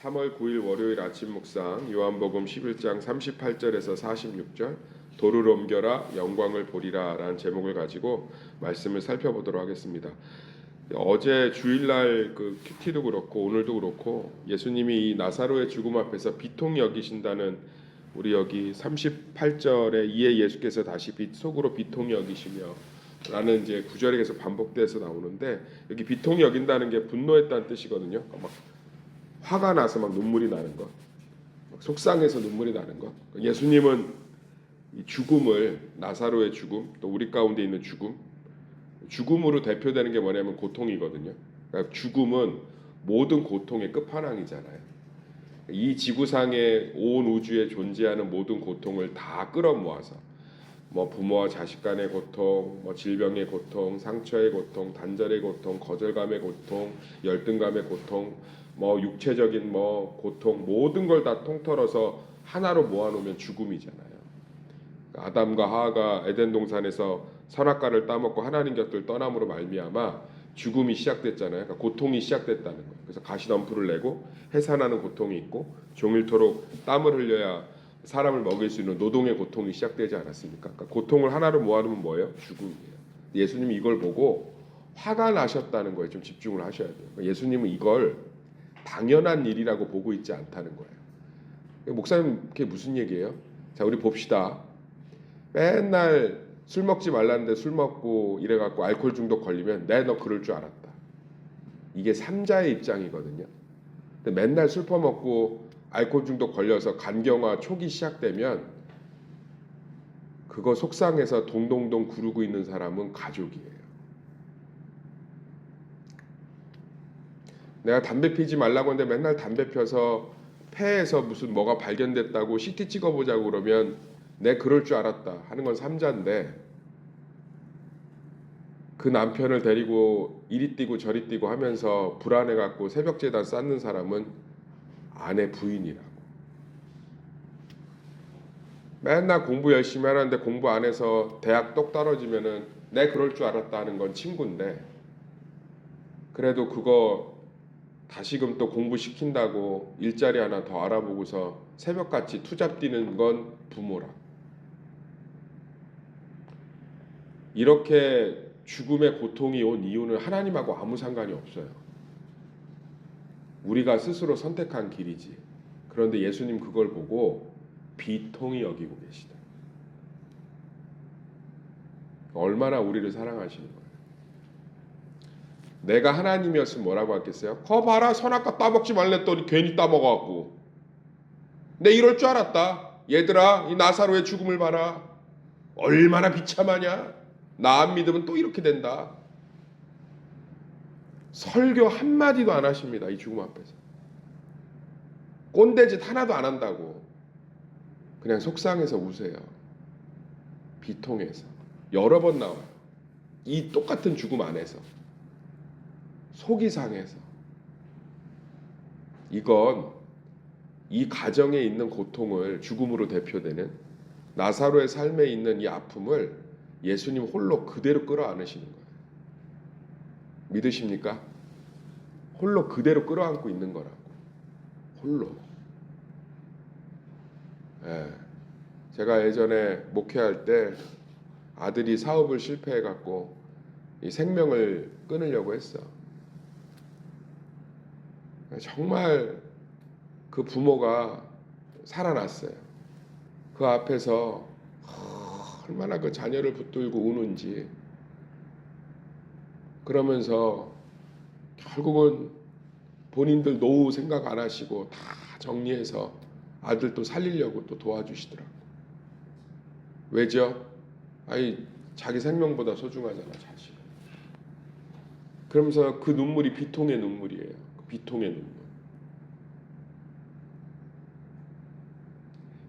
3월 9일 월요일 아침 묵상 요한복음 11장 38절에서 46절 도를 옮겨라 영광을 보리라 라는 제목을 가지고 말씀을 살펴보도록 하겠습니다. 어제 주일날 그 큐티도 그렇고 오늘도 그렇고 예수님이 이 나사로의 죽음 앞에서 비통 여기신다는 우리 여기 38절에 이에 예수께서 다시 속으로 비통 여기시며 라는 이제 구절에 계속 반복돼서 나오는데 여기 비통 여긴다는 게 분노했다는 뜻이거든요. 막 화가 나서 막 눈물이 나는 것, 막 속상해서 눈물이 나는 것. 예수님은 이 죽음을 나사로의 죽음, 또 우리 가운데 있는 죽음으로 대표되는 게 뭐냐면 고통이거든요. 그러니까 죽음은 모든 고통의 끝판왕이잖아요. 이 지구상의 온 우주에 존재하는 모든 고통을 다 끌어모아서 뭐 부모와 자식 간의 고통, 뭐 질병의 고통, 상처의 고통, 단절의 고통, 거절감의 고통, 열등감의 고통, 뭐 육체적인 뭐 고통 모든 걸 다 통틀어서 하나로 모아놓으면 죽음이잖아요. 아담과 하와가 에덴 동산에서 선악과를 따먹고 하나님 곁을 떠남으로 말미암아 죽음이 시작됐잖아요. 그러니까 고통이 시작됐다는 거예요. 그래서 가시덤불을 내고 해산하는 고통이 있고 종일토록 땀을 흘려야 사람을 먹일 수 있는 노동의 고통이 시작되지 않았습니까? 그러니까 고통을 하나로 모아놓으면 뭐예요? 죽음이에요. 예수님이 이걸 보고 화가 나셨다는 거에 좀 집중을 하셔야 돼요. 그러니까 예수님은 이걸 당연한 일이라고 보고 있지 않다는 거예요. 목사님 그게 무슨 얘기예요? 자, 우리 봅시다. 맨날 술 먹지 말라는데 술 먹고 이래갖고 알코올 중독 걸리면 너 그럴 줄 알았다. 이게 삼자의 입장이거든요. 근데 맨날 술 퍼먹고 알코올 중독 걸려서 간경화 초기 시작되면 그거 속상해서 동동동 구르고 있는 사람은 가족이에요. 내가 담배 피지 말라고 하는데 맨날 담배 펴서 폐에서 무슨 뭐가 발견됐다고 CT 찍어보자고 그러면 내 그럴 줄 알았다 하는 건 삼자인데 그 남편을 데리고 이리 뛰고 저리 뛰고 하면서 불안해갖고 새벽제단 쌓는 사람은 아내 부인이라고. 맨날 공부 열심히 하는데 공부 안 해서 대학 똑 떨어지면은 내 그럴 줄 알았다 하는 건 친구인데 그래도 그거 다시금 또 공부시킨다고 일자리 하나 더 알아보고서 새벽같이 투잡 뛰는 건 부모라. 이렇게 죽음의 고통이 온 이유는 하나님하고 아무 상관이 없어요. 우리가 스스로 선택한 길이지. 그런데 예수님 그걸 보고 비통히 여기고 계시다. 얼마나 우리를 사랑하시는 거예요. 내가 하나님이었으면 뭐라고 했겠어요? 거 봐라 선악과 따먹지 말랬더니 괜히 따먹어갖고 내 이럴 줄 알았다. 얘들아 이 나사로의 죽음을 봐라. 얼마나 비참하냐. 나 안 믿으면 또 이렇게 된다. 설교 한마디도 안 하십니다. 이 죽음 앞에서. 꼰대짓 하나도 안 한다고. 그냥 속상해서 우세요. 비통해서. 여러 번 나와요. 이 똑같은 죽음 안에서. 속이 상해서. 이건 이 가정에 있는 고통을 죽음으로 대표되는 나사로의 삶에 있는 이 아픔을 예수님 홀로 그대로 끌어안으시는 거예요. 믿으십니까? 홀로 그대로 끌어안고 있는 거라고. 홀로. 예. 제가 예전에 목회할 때 아들이 사업을 실패해갖고 이 생명을 끊으려고 했어. 정말 그 부모가 살아났어요. 그 앞에서 얼마나 그 자녀를 붙들고 우는지. 그러면서 결국은 본인들 노후 생각 안 하시고 다 정리해서 아들 또 살리려고 또 도와주시더라고. 왜죠? 아니 자기 생명보다 소중하잖아 자식. 그러면서 그 눈물이 비통의 눈물이에요. 비통의 눈물.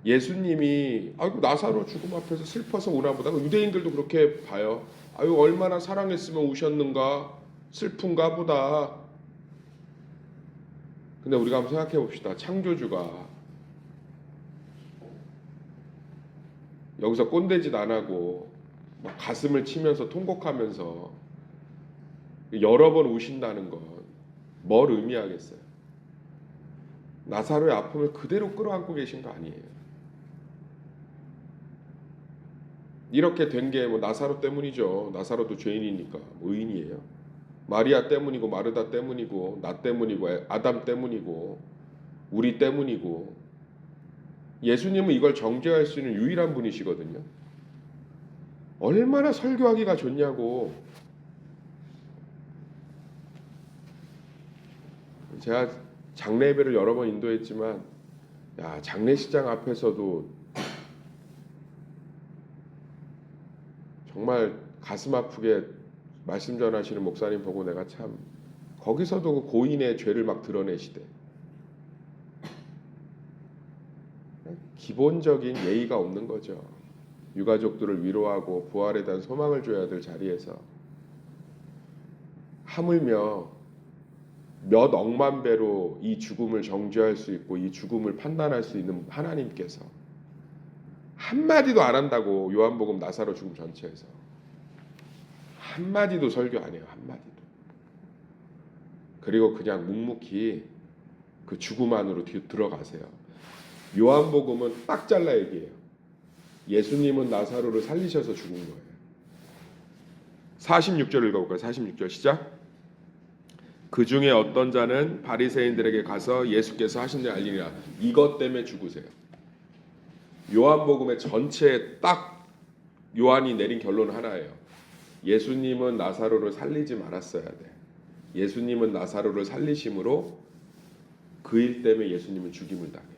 예수님이 아이고 나사로 죽음 앞에서 슬퍼서 우나 보다. 유대인들도 그렇게 봐요. 아유 얼마나 사랑했으면 우셨는가 슬픈가 보다. 근데 우리가 한번 생각해 봅시다. 창조주가 여기서 꼰대짓 안 하고 막 가슴을 치면서 통곡하면서 여러 번 우신다는 건 뭘 의미하겠어요? 나사로의 아픔을 그대로 끌어안고 계신 거 아니에요. 이렇게 된 게 뭐 나사로 때문이죠. 나사로도 죄인이니까 뭐 의인이에요. 마리아 때문이고 마르다 때문이고 나 때문이고 아담 때문이고 우리 때문이고 예수님은 이걸 정죄할 수 있는 유일한 분이시거든요. 얼마나 설교하기가 좋냐고. 제가 장례 예배를 여러 번 인도했지만 장례식장 앞에서도 정말 가슴 아프게 말씀 전하시는 목사님 보고 내가 참 거기서도 그 고인의 죄를 막 드러내시대. 기본적인 예의가 없는 거죠. 유가족들을 위로하고 부활에 대한 소망을 줘야 될 자리에서 하물며 몇 억만 배로 이 죽음을 정죄할 수 있고 이 죽음을 판단할 수 있는 하나님께서 한마디도 안 한다고. 요한복음 나사로 죽음 전체에서 한마디도 설교 안 해요. 한마디도. 그리고 그냥 묵묵히 그 죽음 안으로 들어가세요. 요한복음은 딱 잘라 얘기해요. 예수님은 나사로를 살리셔서 죽은 거예요. 46절 읽어볼까요? 46절 시작. 그 중에 어떤 자는 바리새인들에게 가서 예수께서 하신 일 알리니라. 이것 때문에 죽으세요. 요한복음의 전체에 딱 요한이 내린 결론은 하나예요. 예수님은 나사로를 살리지 말았어야 돼. 예수님은 나사로를 살리심으로 그 일 때문에 예수님은 죽임을 당해요.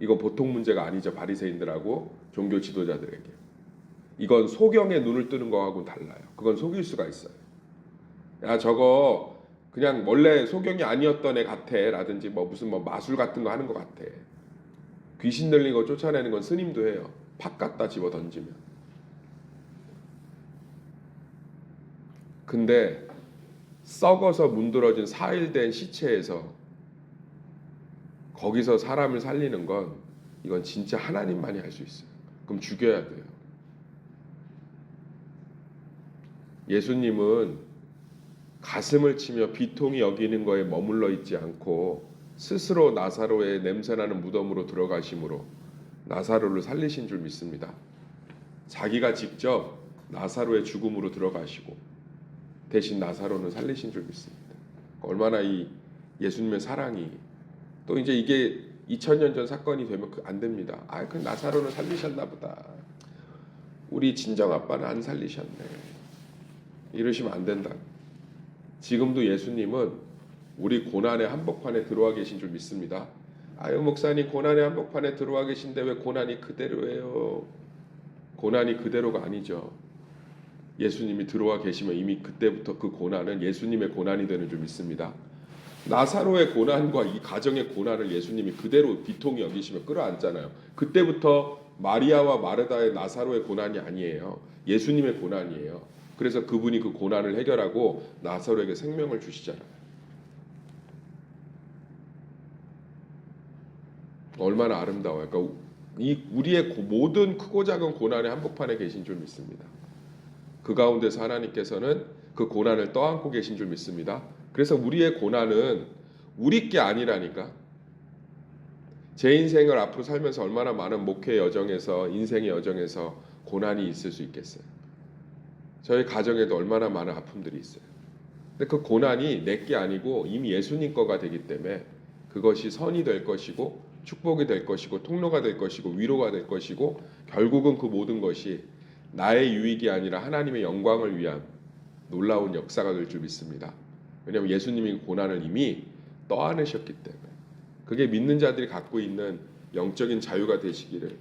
이건 보통 문제가 아니죠. 바리새인들하고 종교 지도자들에게. 이건 소경의 눈을 뜨는 거하고는 달라요. 그건 속일 수가 있어요. 야 저거 그냥 원래 소경이 아니었던 애 같아 라든지 뭐 무슨 뭐 마술 같은 거 하는 거 같아. 귀신 들린 거 쫓아내는 건 스님도 해요. 팍 갖다 집어 던지면. 근데 썩어서 문드러진 4일 된 시체에서 거기서 사람을 살리는 건 이건 진짜 하나님만이 할 수 있어요. 그럼 죽여야 돼요. 예수님은 가슴을 치며 비통히 여기는 거에 머물러 있지 않고 스스로 나사로의 냄새나는 무덤으로 들어가심으로 나사로를 살리신 줄 믿습니다. 자기가 직접 나사로의 죽음으로 들어가시고 대신 나사로는 살리신 줄 믿습니다. 얼마나 이 예수님의 사랑이. 또 이제 이게 2000년 전 사건이 되면 안 됩니다. 그 나사로는 살리셨나 보다. 우리 친정 아빠는 안 살리셨네. 이러시면 안 된다. 지금도 예수님은 우리 고난의 한복판에 들어와 계신 줄 믿습니다. 목사님 고난의 한복판에 들어와 계신데 왜 고난이 그대로예요? 고난이 그대로가 아니죠. 예수님이 들어와 계시면 이미 그때부터 그 고난은 예수님의 고난이 되는 줄 믿습니다. 나사로의 고난과 이 가정의 고난을 예수님이 그대로 비통히 여기시며 끌어안잖아요. 그때부터 마리아와 마르다의 나사로의 고난이 아니에요. 예수님의 고난이에요. 그래서 그분이 그 고난을 해결하고 나사로에게 생명을 주시잖아요. 얼마나 아름다워요. 그러니까 이 우리의 모든 크고 작은 고난의 한복판에 계신 줄 믿습니다. 그 가운데서 하나님께서는 그 고난을 떠안고 계신 줄 믿습니다. 그래서 우리의 고난은 우리 게 아니라니까. 제 인생을 앞으로 살면서 얼마나 많은 목회 여정에서 인생의 여정에서 고난이 있을 수 있겠어요. 저희 가정에도 얼마나 많은 아픔들이 있어요. 근데 그 고난이 내 게 아니고 이미 예수님 거가 되기 때문에 그것이 선이 될 것이고 축복이 될 것이고 통로가 될 것이고 위로가 될 것이고 결국은 그 모든 것이 나의 유익이 아니라 하나님의 영광을 위한 놀라운 역사가 될 줄 믿습니다. 왜냐하면 예수님이 고난을 이미 떠안으셨기 때문에. 그게 믿는 자들이 갖고 있는 영적인 자유가 되시기를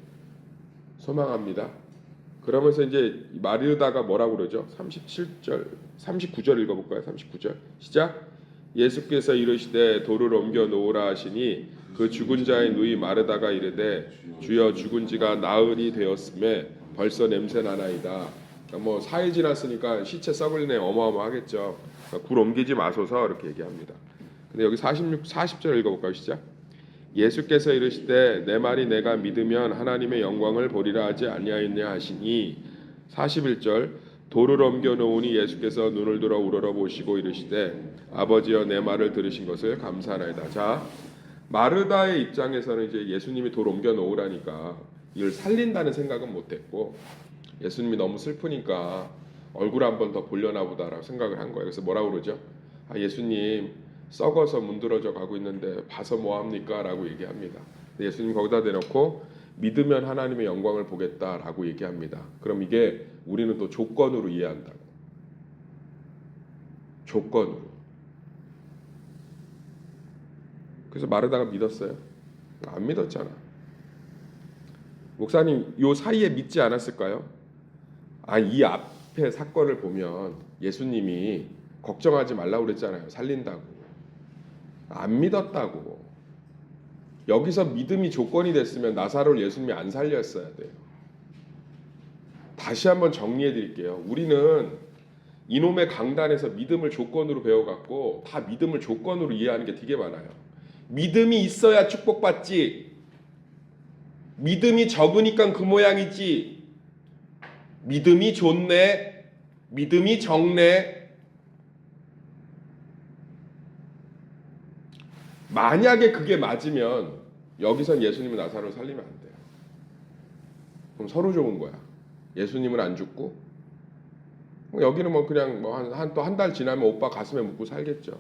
소망합니다. 그러면서 이제 마르다가 뭐라고 그러죠? 37절, 39절 읽어볼까요? 39절 시작. 예수께서 이르시되 돌을 옮겨 놓으라 하시니 그 죽은 자의 누이 마르다가 이르되 주여 죽은 지가 나흘이 되었음에 벌써 냄새 나나이다. 그러니까 뭐 4일 지났으니까 시체 썩을 내 어마어마하겠죠. 그러니까 굴 옮기지 마소서 이렇게 얘기합니다. 근데 여기 40절 읽어볼까요? 시작. 예수께서 이르시되 내 말이 내가 믿으면 하나님의 영광을 보리라 하지 아니하였냐 하시니 41절 돌을 옮겨 놓으니 예수께서 눈을 들어 우러러 보시고 이르시되 아버지여 내 말을 들으신 것을 감사하나이다. 자, 마르다의 입장에서는 이제 예수님이 돌 옮겨 놓으라니까 이걸 살린다는 생각은 못했고, 예수님이 너무 슬프니까 얼굴 한번 더 보려나 보다라고 생각을 한 거예요. 그래서 뭐라고 그러죠? 아, 예수님 썩어서 문드러져 가고 있는데 봐서 뭐합니까? 라고 얘기합니다. 예수님 거기다 대놓고 믿으면 하나님의 영광을 보겠다라고 얘기합니다. 그럼 이게 우리는 또 조건으로 이해한다고. 조건으로. 그래서 마르다가 믿었어요? 안 믿었잖아. 목사님 요 사이에 믿지 않았을까요? 아, 이 앞에 사건을 보면 예수님이 걱정하지 말라고 그랬잖아요. 살린다고. 안 믿었다고. 여기서 믿음이 조건이 됐으면 나사로를 예수님이 안 살렸어야 돼요. 다시 한번 정리해 드릴게요. 우리는 이놈의 강단에서 믿음을 조건으로 배워갖고 다 믿음을 조건으로 이해하는 게 되게 많아요. 믿음이 있어야 축복받지. 믿음이 적으니까 그 모양이지. 믿음이 좋네. 믿음이 적네. 만약에 그게 맞으면 여기선 예수님은 나사로를 살리면 안 돼요. 그럼 서로 좋은 거야. 예수님은 안 죽고 여기는 뭐 그냥 뭐 또 한 달 지나면 오빠 가슴에 묻고 살겠죠.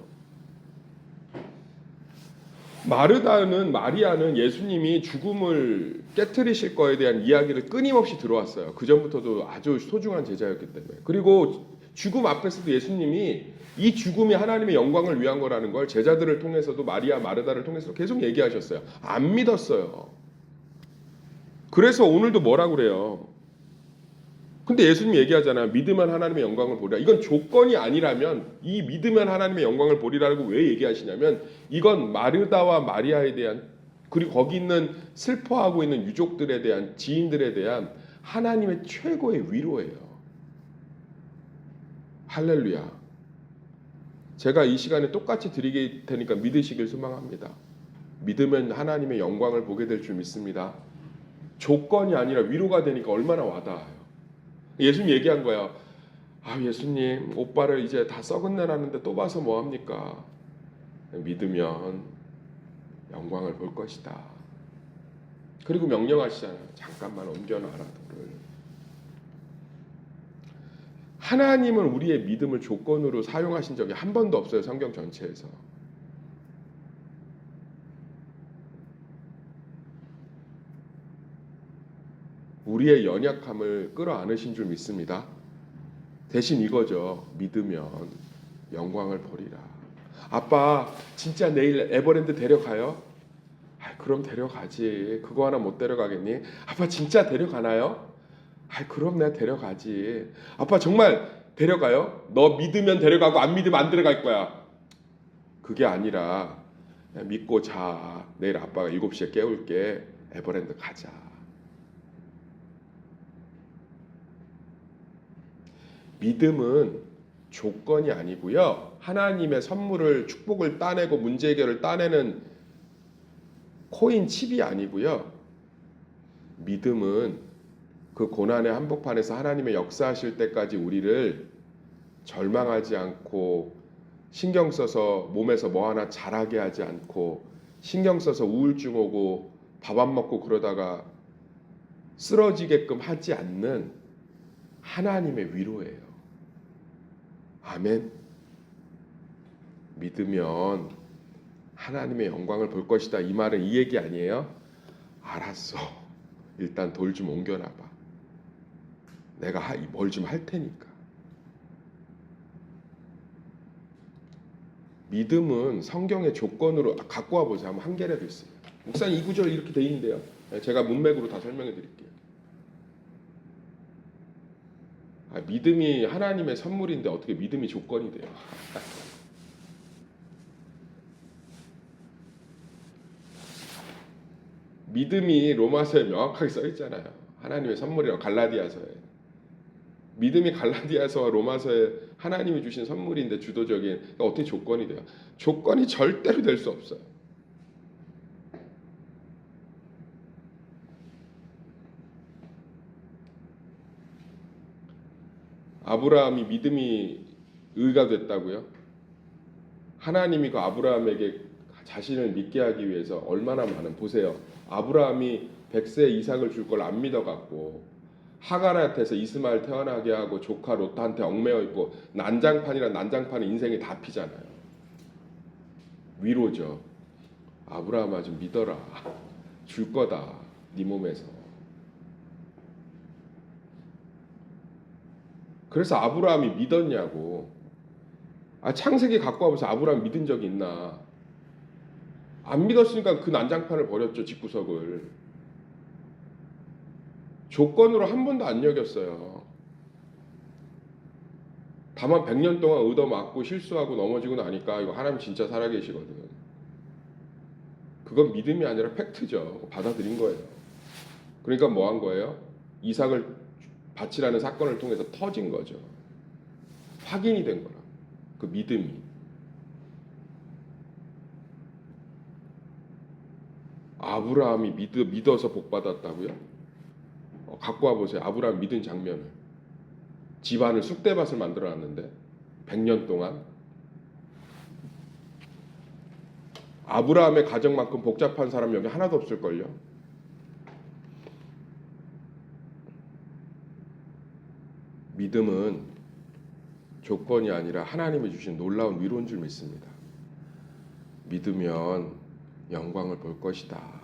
마리아는 예수님이 죽음을 깨트리실 거에 대한 이야기를 끊임없이 들어왔어요. 그 전부터도 아주 소중한 제자였기 때문에. 그리고 죽음 앞에서도 예수님이 이 죽음이 하나님의 영광을 위한 거라는 걸 제자들을 통해서도 마르다를 통해서 계속 얘기하셨어요. 안 믿었어요. 그래서 오늘도 뭐라고 그래요? 근데 예수님 얘기하잖아요. 믿으면 하나님의 영광을 보리라. 이건 조건이 아니라면 이 믿으면 하나님의 영광을 보리라고 왜 얘기하시냐면 이건 마르다와 마리아에 대한, 그리고 거기 있는 슬퍼하고 있는 유족들에 대한, 지인들에 대한 하나님의 최고의 위로예요. 할렐루야. 제가 이 시간에 똑같이 드리게 되니까 믿으시길 소망합니다. 믿으면 하나님의 영광을 보게 될 줄 믿습니다. 조건이 아니라 위로가 되니까 얼마나 와닿아요. 예수님 얘기한 거야. 아, 예수님 오빠를 이제 다 썩은 내 나는데 또 봐서 뭐합니까? 믿으면 영광을 볼 것이다. 그리고 명령하시잖아요. 잠깐만 옮겨놔라 돌을. 하나님은 우리의 믿음을 조건으로 사용하신 적이 한 번도 없어요. 성경 전체에서. 우리의 연약함을 끌어안으신 줄 믿습니다. 대신 이거죠. 믿으면 영광을 보리라. 아빠 진짜 내일 에버랜드 데려가요? 아, 그럼 데려가지. 그거 하나 못 데려가겠니? 아빠 진짜 데려가나요? 아, 그럼 내가 데려가지. 아빠 정말 데려가요? 너 믿으면 데려가고 안 믿으면 안 데려갈 거야. 그게 아니라 그냥 믿고 자. 내일 아빠가 7시에 깨울게. 에버랜드 가자. 믿음은 조건이 아니고요. 하나님의 선물을, 축복을 따내고 문제 해결을 따내는 코인 칩이 아니고요. 믿음은 그 고난의 한복판에서 하나님의 역사하실 때까지 우리를 절망하지 않고, 신경 써서 몸에서 뭐 하나 자라게 하지 않고, 신경 써서 우울증 오고 밥 안 먹고 그러다가 쓰러지게끔 하지 않는 하나님의 위로예요. 아멘. 믿으면 하나님의 영광을 볼 것이다. 이 말은 이 얘기 아니에요? 알았어. 일단 돌 좀 옮겨놔봐. 내가 뭘 좀 할 테니까. 믿음은 성경의 조건으로 갖고 와보자. 한번 한 개라도 있어요. 목사님 이 구절 이렇게 돼 있는데요. 제가 문맥으로 다 설명해 드릴게요. 믿음이 하나님의 선물인데 어떻게 믿음이 조건이 돼요? 믿음이 로마서에 명확하게 써 있잖아요. 하나님의 선물이라고. 갈라디아서에. 믿음이 갈라디아서와 로마서에 하나님이 주신 선물인데 주도적인, 그러니까 어떻게 조건이 돼요? 조건이 절대로 될 수 없어요. 아브라함이 믿음이 의가 됐다고요? 하나님이 그 아브라함에게 자신을 믿게 하기 위해서 얼마나 많은, 보세요. 아브라함이 100세 이삭을 줄 걸 안 믿어갖고 하갈한테서 이스마엘 태어나게 하고 조카 롯한테 얽매여 있고 난장판에 인생이 다 피잖아요. 위로죠. 아브라함아 좀 믿어라. 줄 거다. 네 몸에서. 그래서 아브라함이 믿었냐고. 창세기 갖고 와보세요. 아브라함 믿은 적이 있나? 안 믿었으니까 그 난장판을 버렸죠. 집구석을. 조건으로 한 번도 안 여겼어요. 다만 100년 동안 얻어맞고 실수하고 넘어지고 나니까 이거 하나님 진짜 살아계시거든. 그건 믿음이 아니라 팩트죠. 받아들인 거예요. 그러니까 뭐 한 거예요? 이삭을 바치라는 사건을 통해서 터진 거죠. 확인이 된 거라. 그 믿음이. 아브라함이 믿어서 복 받았다고요? 갖고 와보세요. 아브라함 믿은 장면을. 집안을 쑥대밭을 만들어놨는데 100년 동안. 아브라함의 가정만큼 복잡한 사람 여기 하나도 없을걸요. 믿음은 조건이 아니라 하나님이 주신 놀라운 위로인 줄 믿습니다. 믿으면 영광을 볼 것이다.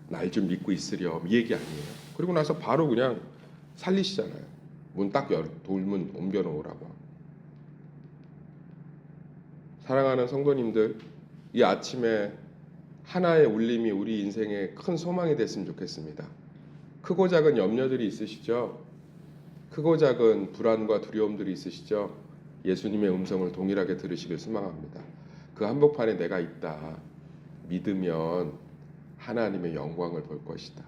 날 좀 믿고 있으렴. 이 얘기 아니에요. 그리고 나서 바로 그냥 살리시잖아요. 문 딱 돌문 옮겨 놓으라고. 사랑하는 성도님들, 이 아침에 하나의 울림이 우리 인생에 큰 소망이 됐으면 좋겠습니다. 크고 작은 염려들이 있으시죠? 크고 작은 불안과 두려움들이 있으시죠? 예수님의 음성을 동일하게 들으시길 소망합니다. 그 한복판에 내가 있다. 믿으면 하나님의 영광을 볼 것이다.